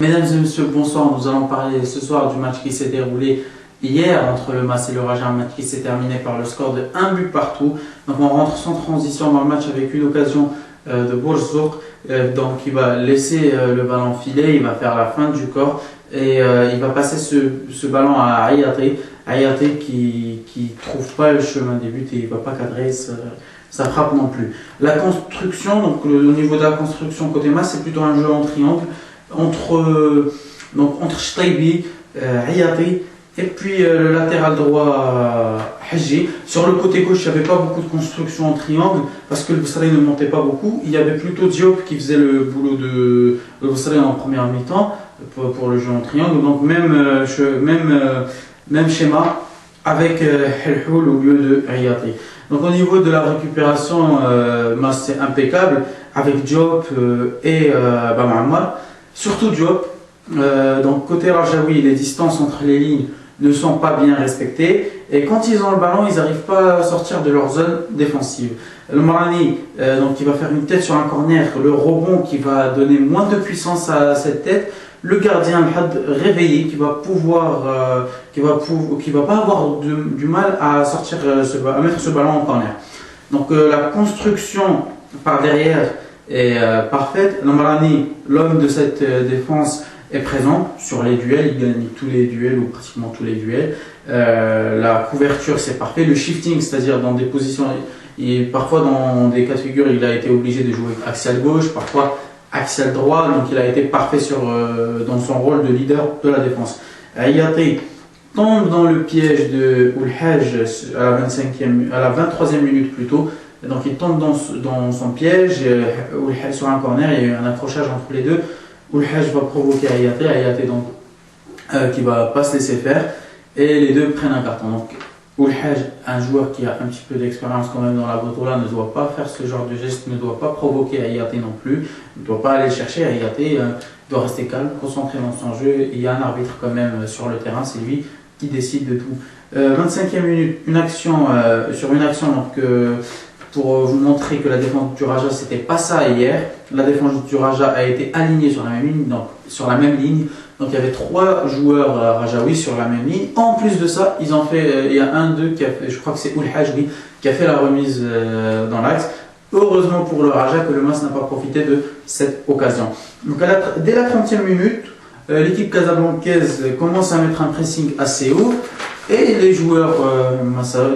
Mesdames et messieurs, bonsoir. Nous allons parler ce soir du match qui s'est déroulé hier entre le MAS et le Raja, un match qui s'est terminé par le score de 1 but partout. Donc on rentre sans transition dans le match avec une occasion de Bourzouk. Donc il va laisser le ballon filer, il va faire la fin du corps et il va passer ce ballon à Ayaté. Ayaté qui trouve pas le chemin des buts et il va pas cadrer sa frappe non plus. La construction, donc au niveau de la construction côté MAS, c'est plutôt un jeu en triangle entre Chtaibi, Ayaté et puis le latéral droit Hadji. Sur le côté gauche, il n'y avait pas beaucoup de construction en triangle parce que le Bessaré ne montait pas beaucoup. Il y avait plutôt Diop qui faisait le boulot de le Bessaré en première mi-temps pour le jeu en triangle. Donc même schéma avec Helhoul au lieu de Ayaté. Donc au niveau de la récupération, c'est impeccable avec Diop et Bamammar. Surtout Diop. Donc côté Rajaoui, les distances entre les lignes ne sont pas bien respectées et quand ils ont le ballon, ils n'arrivent pas à sortir de leur zone défensive. Le Marani, donc il va faire une tête sur un corner, le rebond qui va donner moins de puissance à cette tête. Le gardien Had réveillé qui va pas avoir du mal à sortir à mettre ce ballon en corner. Donc la construction par derrière est parfaite. Lamrani, l'homme de cette défense, est présent sur les duels, il gagne tous les duels ou pratiquement tous les duels. La couverture, c'est parfait. Le shifting, c'est-à-dire dans des positions, parfois dans des cas de figure, il a été obligé de jouer axial gauche, parfois axial droit, donc il a été parfait dans son rôle de leader de la défense. Ayaté tombe dans le piège de Oulhaj à la 23e minute plutôt. Donc il tombe dans son piège, Oulhaj sur un corner, il y a eu un accrochage entre les deux. Oulhaj va provoquer Ayaté donc, qui va pas se laisser faire et les deux prennent un carton. Donc Oulhaj, un joueur qui a un petit peu d'expérience quand même dans la Botola, ne doit pas faire ce genre de geste, ne doit pas provoquer Ayaté non plus, ne doit pas aller chercher Ayaté, doit rester calme, concentré dans son jeu. Il y a un arbitre quand même sur le terrain, c'est lui qui décide de tout. 25e minute, sur une action donc, pour vous montrer que la défense du Raja c'était pas ça hier. La défense du Raja a été alignée sur la même ligne, donc il y avait 3 joueurs Rajaoui sur la même ligne. En plus de ça, ils ont fait, il y a un d'eux qui a fait, je crois que c'est Oulhaj qui a fait la remise dans l'axe. Heureusement pour le Raja que le MAS n'a pas profité de cette occasion. Donc dès la 30e minute, l'équipe casablancaise commence à mettre un pressing assez haut. Et les joueurs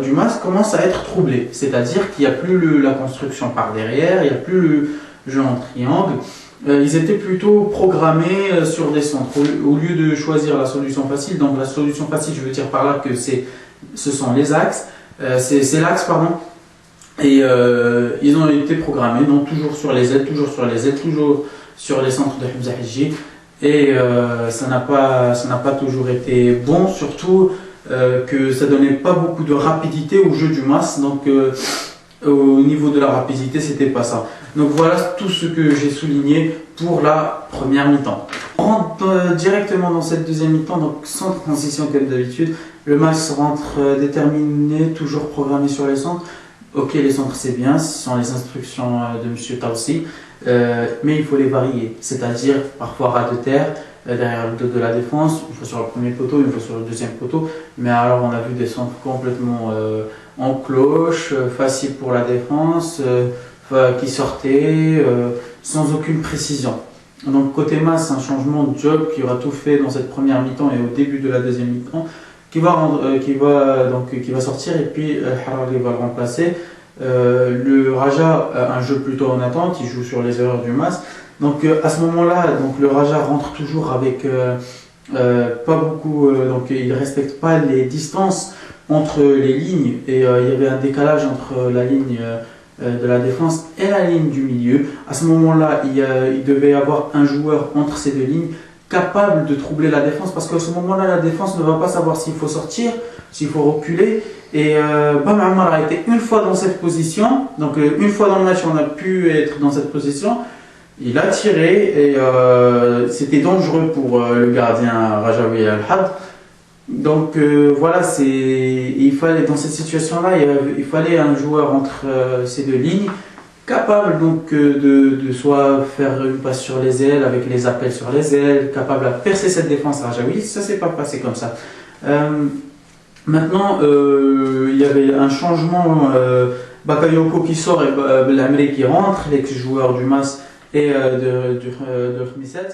du MAS commencent à être troublés, c'est-à-dire qu'il n'y a plus la construction par derrière, il n'y a plus le jeu en triangle. Ils étaient plutôt programmés sur des centres, au lieu de choisir la solution facile. Donc la solution facile, je veux dire par là que ce sont les axes, c'est l'axe pardon. Et ils ont été programmés, donc toujours sur les ailes, toujours sur les centres de Hamza Hadji. Et ça n'a pas toujours été bon, surtout que ça donnait pas beaucoup de rapidité au jeu du MAS, donc au niveau de la rapidité c'était pas ça. Donc voilà tout ce que j'ai souligné pour la première mi-temps. On rentre directement dans cette deuxième mi-temps, donc sans transition comme d'habitude. Le MAS rentre déterminé, toujours programmé sur les centres. Ok, les centres c'est bien, ce sont les instructions de M. Taussi, mais il faut les varier, c'est-à-dire parfois ras de terre, derrière le dos de la défense, une fois sur le premier poteau, une fois sur le deuxième poteau. Mais alors on a vu des centres complètement en cloche, faciles pour la défense, qui sortaient sans aucune précision. Donc côté MAS, un changement de job qui aura tout fait dans cette première mi-temps et au début de la deuxième mi-temps, qui va sortir et puis Harari va le remplacer. Le Raja a un jeu plutôt en attente, il joue sur les erreurs du MAS. Donc à ce moment-là, le Raja rentre toujours avec pas beaucoup, donc il ne respecte pas les distances entre les lignes et il y avait un décalage entre la ligne de la défense et la ligne du milieu. À ce moment-là, il devait y avoir un joueur entre ces deux lignes capable de troubler la défense parce qu'à ce moment-là, la défense ne va pas savoir s'il faut sortir, s'il faut reculer. Et Bamammar a été une fois dans cette position, donc une fois dans le match, on a pu être dans cette position. Il a tiré et c'était dangereux pour le gardien Rajaoui Al-Had. Donc voilà, il fallait dans cette situation-là, il fallait un joueur entre ces deux lignes capable donc de soit faire une passe sur les ailes avec les appels sur les ailes, capable à percer cette défense rajaoui. Ça s'est pas passé comme ça. Maintenant, il y avait un changement, Bakayoko qui sort et Belhamri qui rentre, l'ex-joueur du MAS et de Khmisset.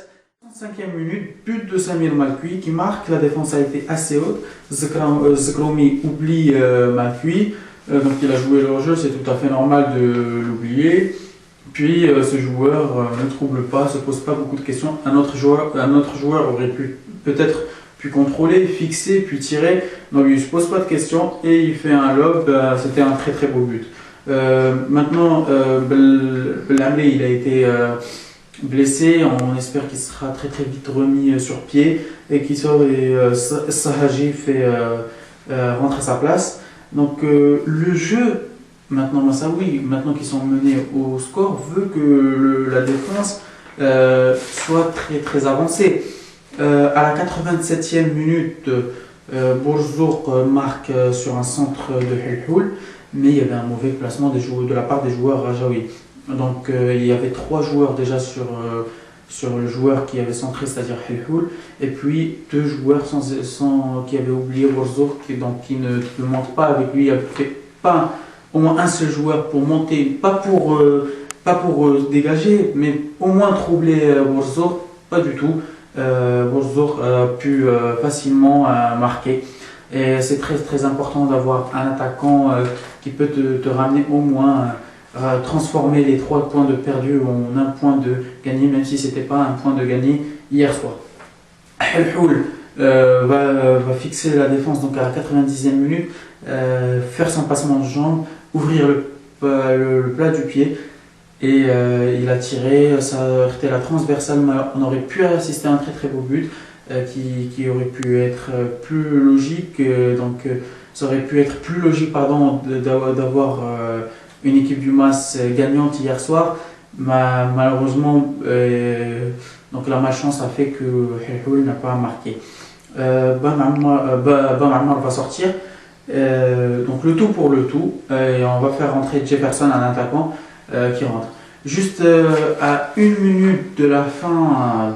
35e minute, but de Samir Malkoui qui marque, la défense a été assez haute. Zekromi oublie Malkoui, donc il a joué leur jeu, c'est tout à fait normal de l'oublier. Puis ce joueur ne trouble pas, ne se pose pas beaucoup de questions. Un autre joueur aurait peut-être pu contrôler, fixer, puis tirer. Donc il ne se pose pas de questions et il fait un lob. C'était un très très beau but. Maintenant, Belhamri, il a été blessé. On espère qu'il sera très très vite remis sur pied et qu'il sort et Sahaji fait rentrer à sa place. Donc le jeu, maintenant Massaoui, maintenant qu'ils sont menés au score, veut que la défense soit très très avancée. À la 87e minute, Bourzouk marque sur un centre de Helhoul, mais il y avait un mauvais placement de la part des joueurs rajaouis. Donc il y avait 3 joueurs déjà sur le joueur qui avait centré, c'est-à-dire Helhoul, et puis 2 joueurs qui avaient oublié Bourzouk, qui ne montent pas avec lui. Il n'y avait pas au moins un seul joueur pour monter, pas pour dégager, mais au moins troubler Bourzouk, pas du tout. Bourzouk a pu facilement marquer. Et c'est très très important d'avoir un attaquant qui peut te ramener au moins, transformer les 3 points de perdu en un point de gagné, même si ce n'était pas un point de gagné hier soir. Helhoul va fixer la défense donc à la 90e minute, faire son passement de jambe, ouvrir le plat du pied. Et il a tiré, ça a heurté la transversale. On aurait pu assister à un très très beau but qui aurait pu être plus logique. Ça aurait pu être plus logique d'avoir une équipe du MAS gagnante hier soir. Malheureusement, donc la malchance a fait que Helhoul n'a pas marqué. Bam Ammar va sortir. Donc le tout pour le tout. Et on va faire rentrer Jefferson, un attaquant. Qui rentre. Juste à 1 minute de la fin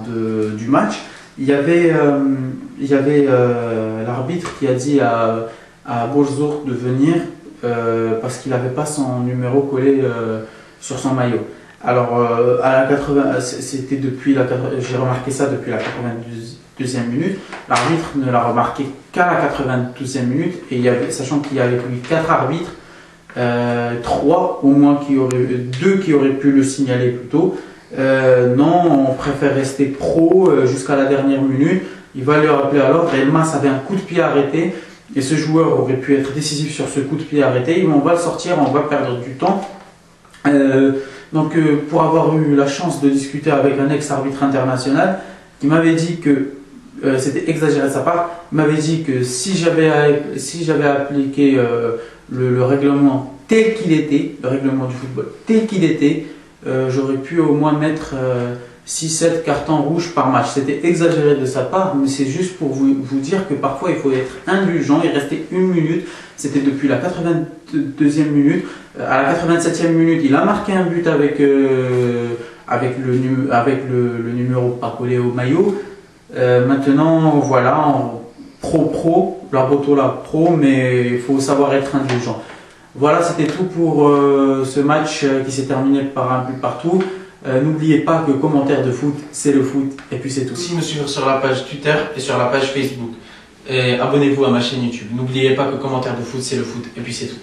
du match, il y avait l'arbitre qui a dit à Bourzouk de venir parce qu'il n'avait pas son numéro collé sur son maillot. Alors à la 80, c'était j'ai remarqué ça depuis la 92e minute. L'arbitre ne l'a remarqué qu'à la 92e minute, et sachant qu'il y avait avec lui 4 arbitres. 3 au moins, 2 qui auraient pu le signaler plus tôt. Non, on préfère rester pro jusqu'à la dernière minute. Il va le rappeler à l'ordre. Elmas avait un coup de pied arrêté et ce joueur aurait pu être décisif sur ce coup de pied arrêté. On va le sortir, on va perdre du temps. Donc pour avoir eu la chance de discuter avec un ex-arbitre international qui m'avait dit que c'était exagéré de sa part, il m'avait dit que si j'avais appliqué le règlement tel qu'il était, le règlement du football tel qu'il était, j'aurais pu au moins mettre 6-7 cartons rouges par match. C'était exagéré de sa part, mais c'est juste pour vous dire que parfois il faut être indulgent. Il restait 1 minute, c'était depuis la 82e minute. À la 87e minute, il a marqué un but avec le numéro pas collé au maillot. Maintenant, voilà, la Boto la pro, mais il faut savoir être indulgent. Voilà, c'était tout pour ce match qui s'est terminé par un but partout. N'oubliez pas que commentaire de foot, c'est le foot, et puis c'est tout. Aussi me suivre sur la page Twitter et sur la page Facebook. Et abonnez-vous à ma chaîne YouTube. N'oubliez pas que commentaire de foot, c'est le foot, et puis c'est tout.